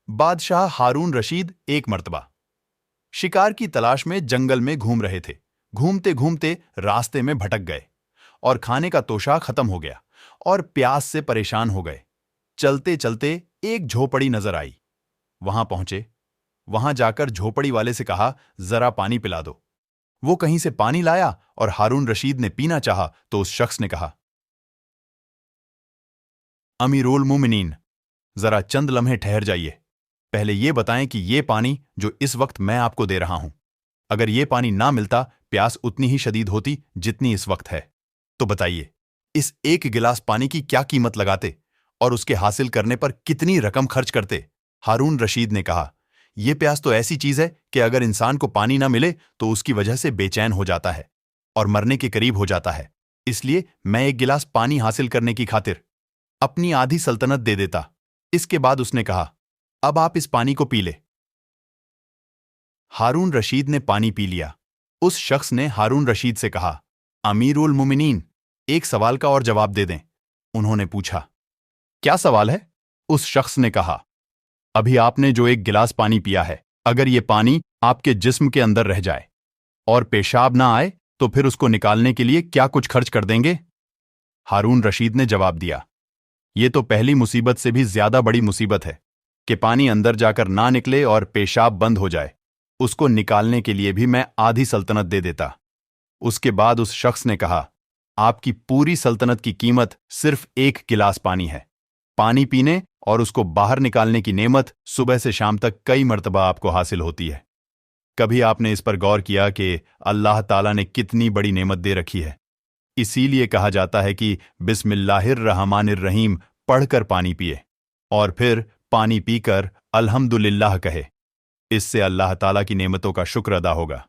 بادشاہ ہارون رشید ایک مرتبہ شکار کی تلاش میں جنگل میں گھوم رہے تھے۔ گھومتے گھومتے راستے میں بھٹک گئے اور کھانے کا توشہ ختم ہو گیا اور پیاس سے پریشان ہو گئے۔ چلتے چلتے ایک جھوپڑی نظر آئی۔ وہاں پہنچے۔ وہاں جا کر جھوپڑی والے سے کہا، ذرا پانی پلا دو۔ وہ کہیں سے پانی لایا اور ہارون رشید نے پینا چاہا تو اس شخص نے کہا، امیر المومنین، ذرا چند لمحے ٹھہر جائیے۔ پہلے یہ بتائیں کہ یہ پانی جو اس وقت میں آپ کو دے رہا ہوں، اگر یہ پانی نہ ملتا پیاس اتنی ہی شدید ہوتی جتنی اس وقت ہے، تو بتائیے اس ایک گلاس پانی کی کیا قیمت لگاتے اور اس کے حاصل کرنے پر کتنی رقم خرچ کرتے؟ ہارون رشید نے کہا، یہ پیاس تو ایسی چیز ہے کہ اگر انسان کو پانی نہ ملے تو اس کی وجہ سے بے چین ہو جاتا ہے اور مرنے کے قریب ہو جاتا ہے۔ اس لیے میں ایک گلاس پانی حاصل کرنے کی خاطر اپنی آدھی سلطنت دے دیتا۔ اس کے بعد اس نے کہا، اب آپ اس پانی کو پی لے۔ ہارون رشید نے پانی پی لیا۔ اس شخص نے ہارون رشید سے کہا، امیر المومنین، ایک سوال کا اور جواب دے دیں۔ انہوں نے پوچھا، کیا سوال ہے؟ اس شخص نے کہا، ابھی آپ نے جو ایک گلاس پانی پیا ہے، اگر یہ پانی آپ کے جسم کے اندر رہ جائے اور پیشاب نہ آئے تو پھر اس کو نکالنے کے لیے کیا کچھ خرچ کر دیں گے؟ ہارون رشید نے جواب دیا، یہ تو پہلی مصیبت سے بھی زیادہ بڑی مصیبت ہے کہ پانی اندر جا کر نہ نکلے اور پیشاب بند ہو جائے۔ اس کو نکالنے کے لیے بھی میں آدھی سلطنت دے دیتا۔ اس کے بعد اس شخص نے کہا، آپ کی پوری سلطنت کی قیمت صرف ایک گلاس پانی ہے۔ پانی پینے اور اس کو باہر نکالنے کی نعمت صبح سے شام تک کئی مرتبہ آپ کو حاصل ہوتی ہے۔ کبھی آپ نے اس پر غور کیا کہ اللہ تعالیٰ نے کتنی بڑی نعمت دے رکھی ہے؟ اسی لیے کہا جاتا ہے کہ بسم اللہ الرحمن الرحیم پڑھ کر پانی پیے اور پھر پانی پی کر الحمدللہ کہے۔ اس سے اللہ تعالیٰ کی نعمتوں کا شکر ادا ہوگا۔